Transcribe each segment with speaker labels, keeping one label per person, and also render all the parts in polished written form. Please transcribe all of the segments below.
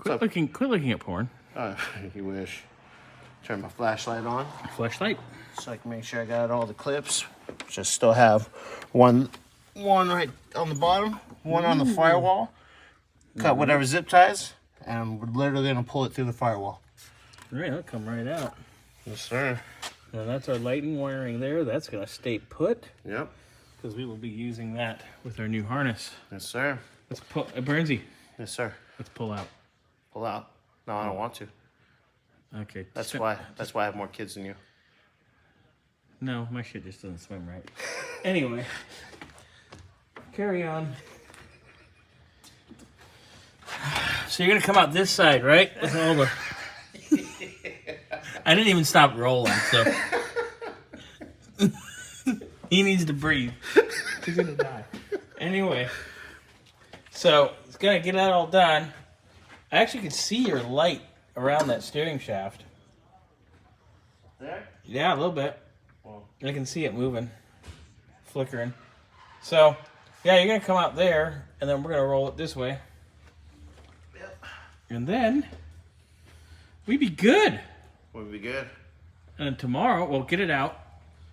Speaker 1: Quit looking at porn.
Speaker 2: You wish. Turn my flashlight on.
Speaker 1: Flashlight.
Speaker 2: So I can make sure I got all the clips. Just still have one right on the bottom, one on the firewall. Cut whatever zip ties, and we're literally gonna pull it through the firewall.
Speaker 1: All right, that'll come right out.
Speaker 2: Yes, sir.
Speaker 1: Now that's our lighting wiring there. That's gonna stay put.
Speaker 2: Yep.
Speaker 1: Because we will be using that with our new harness.
Speaker 2: Yes, sir.
Speaker 1: Let's pull, Burnsy.
Speaker 2: Yes, sir.
Speaker 1: Let's pull out.
Speaker 2: Pull out. No, I don't want to.
Speaker 1: Okay.
Speaker 2: That's why I have more kids than you.
Speaker 1: No, my shit just doesn't swim right. Anyway, carry on. So you're gonna come out this side, right? With all the. I didn't even stop rolling, so. He needs to breathe. He's gonna die. Anyway, so it's gonna get that all done. I actually can see your light around that steering shaft.
Speaker 2: There?
Speaker 1: Yeah, a little bit.
Speaker 2: Well,
Speaker 1: I can see it moving, flickering. So, yeah, you're gonna come out there, and then we're gonna roll it this way.
Speaker 2: Yep.
Speaker 1: And then we'd be good.
Speaker 2: Would be good.
Speaker 1: And then tomorrow, we'll get it out.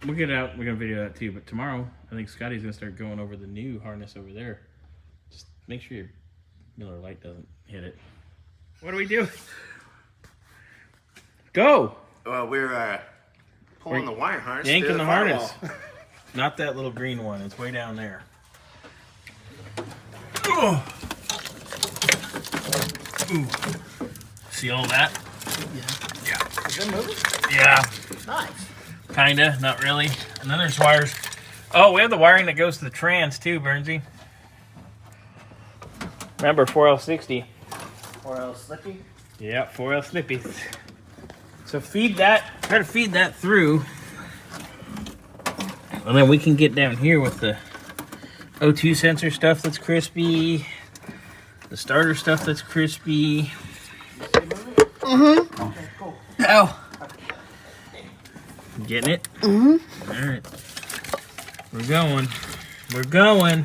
Speaker 1: We'll get it out. We're gonna video that too. But tomorrow, I think Scotty's gonna start going over the new harness over there. Just make sure your Miller Lite doesn't hit it. What do we do? Go.
Speaker 2: Well, we're pulling the wire harness.
Speaker 1: Yanking the harness. Not that little green one. It's way down there. Oh. Ooh. See all that? Yeah.
Speaker 2: Is it moving?
Speaker 1: Yeah.
Speaker 2: Nice.
Speaker 1: Kinda, not really. And then there's wires. Oh, we have the wiring that goes to the trans too, Burnsy. Remember 4L60.
Speaker 2: 4L slippy?
Speaker 1: Yeah, 4L snippy. So feed that, try to feed that through. And then we can get down here with the O2 sensor stuff that's crispy. The starter stuff that's crispy.
Speaker 2: Mm-hmm. Okay, cool.
Speaker 1: Ow. Getting it? Mm-hmm. All right. We're going. We're going.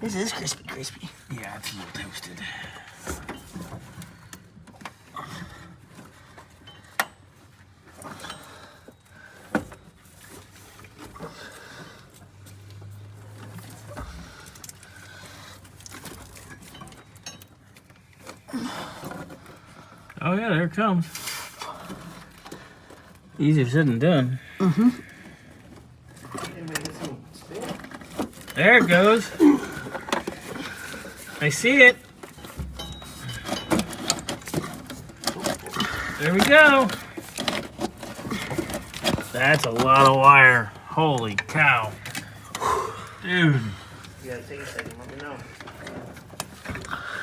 Speaker 2: This is crispy.
Speaker 1: Yeah, it's a little toasted. Oh yeah, there it comes. Easier said than done.
Speaker 2: Mm-hmm.
Speaker 1: There it goes. I see it. There we go. That's a lot of wire. Holy cow. Dude.
Speaker 2: You gotta take a second, let me know.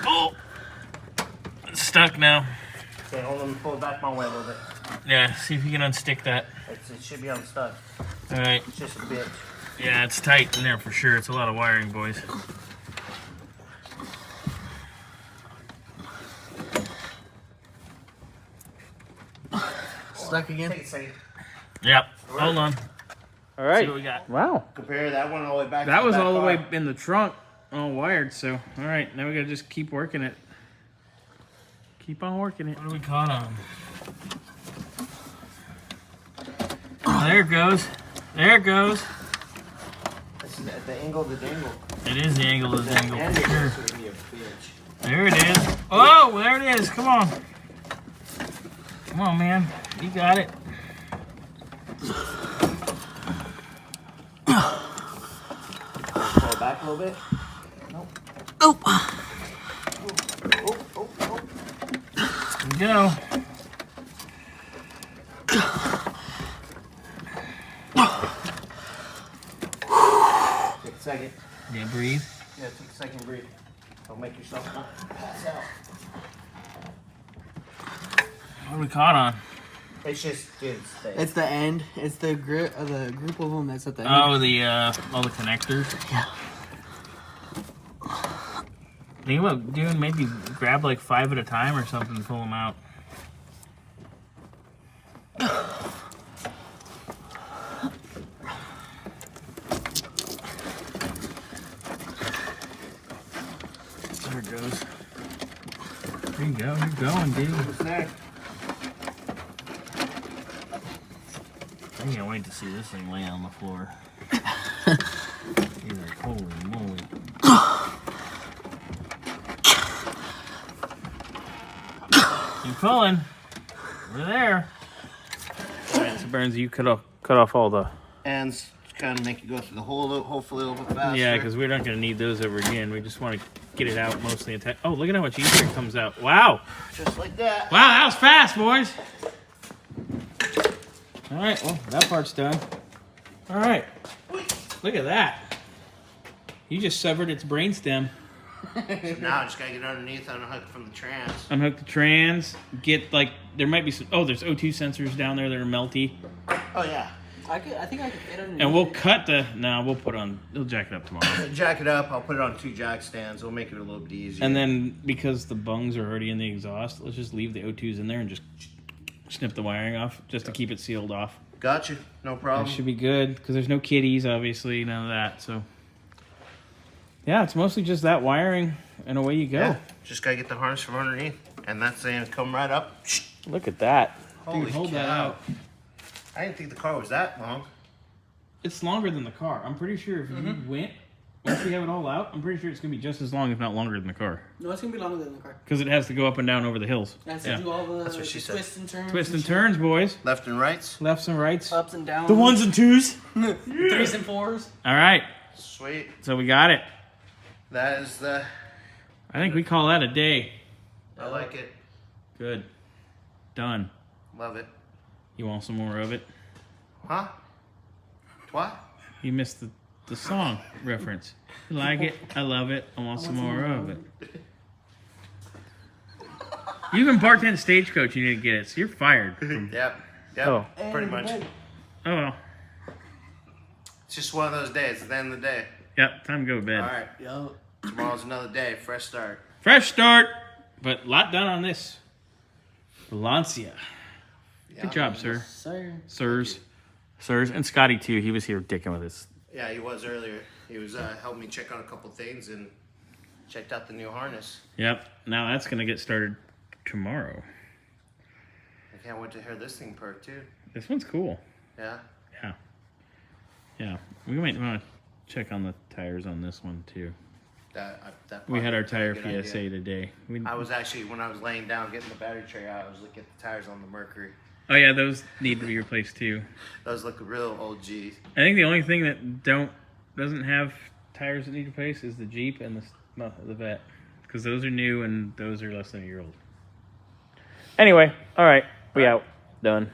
Speaker 1: Oh! It's stuck now.
Speaker 2: Okay, hold on, pull it back my way a little bit.
Speaker 1: Yeah, see if you can unstick that.
Speaker 2: It should be unstuck.
Speaker 1: Alright.
Speaker 2: It's just a bit.
Speaker 1: Yeah, it's tight in there for sure. It's a lot of wiring, boys.
Speaker 2: Stuck again? Take a second.
Speaker 1: Yep. Hold on.
Speaker 2: All right.
Speaker 1: See what we got. Wow.
Speaker 2: Compare that one all the way back.
Speaker 1: That
Speaker 2: to
Speaker 1: was
Speaker 2: the back
Speaker 1: all the
Speaker 2: bar.
Speaker 1: way in the trunk, all wired. So, all right, now we gotta just keep working it. Keep on working it. What do we caught on? Oh, there it goes. There it goes.
Speaker 2: This is at the angle of the dangle.
Speaker 1: It is the angle of the dangle.
Speaker 2: And
Speaker 1: For sure.
Speaker 2: it's gonna be a bitch.
Speaker 1: There it is. Oh, there it is. Come on. Come on, man. You got it.
Speaker 2: Pull it back a little bit. Nope.
Speaker 1: Oh.
Speaker 2: Oh.
Speaker 1: There we go.
Speaker 2: Take a second.
Speaker 1: Yeah, breathe.
Speaker 2: Yeah, take a second, breathe. Don't make yourself not pass out.
Speaker 1: What do we caught on?
Speaker 2: It's just, dude,
Speaker 3: It's the end. It's the group of them that's at the end.
Speaker 1: Oh, all the connectors.
Speaker 3: Yeah.
Speaker 1: Think about doing maybe grab like 5 at a time or something to pull them out. There it goes. There you go. You're going, dude.
Speaker 2: What's there?
Speaker 1: I can't wait to see this thing lay on the floor. You're like, holy moly. Keep pulling. We're there. Alright, so Burns, you cut off all the...
Speaker 2: Ends. Kind of make it go through the hole, hopefully a little bit faster.
Speaker 1: Yeah, because we're not going to need those ever again. We just want to get it out mostly intact. Oh, look at how much easier it comes out. Wow.
Speaker 2: Just like that.
Speaker 1: Wow, that was fast, boys. All right, well, that part's done. All right. Look at that. You just severed its brainstem.
Speaker 2: So now I just gotta get underneath, unhook from the trans.
Speaker 1: Unhook the trans. Get, like, there might be some... Oh, there's O2 sensors down there that are melty.
Speaker 2: Oh, yeah.
Speaker 3: I think I could fit underneath.
Speaker 1: And we'll cut the... No, we'll put on... We'll jack it up tomorrow.
Speaker 2: Jack it up. I'll put it on 2 jack stands. It'll make it a little bit easier.
Speaker 1: And then, because the bungs are already in the exhaust, let's just leave the O2s in there and just snip the wiring off, just to keep it sealed off.
Speaker 2: Got you. No problem.
Speaker 1: That should be good, because there's no kitties, obviously, none of that, so... Yeah, it's mostly just that wiring, and away you go.
Speaker 2: Yeah. Just gotta get the harness from underneath. And that's saying come right up.
Speaker 1: Look at that.
Speaker 2: Holy
Speaker 1: Dude, hold
Speaker 2: cow.
Speaker 1: that out.
Speaker 2: I didn't think the car was that long.
Speaker 1: It's longer than the car. I'm pretty sure if you went, once we have it all out, I'm pretty sure it's going to be just as long, if not longer than the car.
Speaker 3: No, it's gonna be longer than the car.
Speaker 1: Because it has to go up and down over the hills.
Speaker 3: It has to do all the
Speaker 2: That's what she said.
Speaker 3: twists and turns.
Speaker 1: Twists and turns, boys.
Speaker 2: Left and rights.
Speaker 1: Lefts and rights.
Speaker 3: Ups and downs.
Speaker 1: The ones and twos.
Speaker 3: The 3s and 4s.
Speaker 1: All right.
Speaker 2: Sweet.
Speaker 1: So we got it.
Speaker 2: That is the...
Speaker 1: I think we call that a day.
Speaker 2: I like it.
Speaker 1: Good. Done.
Speaker 2: Love it.
Speaker 1: You want some more of it?
Speaker 2: Huh? What?
Speaker 1: You missed the song reference. You like it? I love it. I want some more of it. You even barked in Stagecoach, you didn't get it, so you're fired.
Speaker 2: Yep. Yep.
Speaker 1: Oh.
Speaker 2: Pretty much.
Speaker 1: Oh well.
Speaker 2: It's just one of those days. It's the end of the day.
Speaker 1: Yep, time to go to bed.
Speaker 2: All right.
Speaker 3: Yo.
Speaker 2: Tomorrow's another day. Fresh start.
Speaker 1: Fresh start, but a lot done on this. Lancia.
Speaker 2: Yeah.
Speaker 1: Good job, sir.
Speaker 3: Sir.
Speaker 1: Sirs, and Scotty too. He was here dicking with us.
Speaker 2: Yeah, he was earlier. He was helping me check out a couple things and checked out the new harness.
Speaker 1: Yep. Now that's gonna get started tomorrow.
Speaker 2: I can't wait to hear this thing perk too.
Speaker 1: This one's cool.
Speaker 2: Yeah.
Speaker 1: Yeah. Yeah. We might want to check on the tires on this one too.
Speaker 2: That
Speaker 1: We had our
Speaker 2: probably
Speaker 1: tire
Speaker 2: would be a good
Speaker 1: PSA
Speaker 2: idea.
Speaker 1: today.
Speaker 2: I was actually, when I was laying down getting the battery tray out, I was looking at the tires on the Mercury.
Speaker 1: Oh yeah, those need to be replaced too.
Speaker 2: Those look real OG.
Speaker 1: I think the only thing that doesn't have tires that need replaced is the Jeep and the Vet, because those are new and those are less than a year old. Anyway, all right, we out. Done.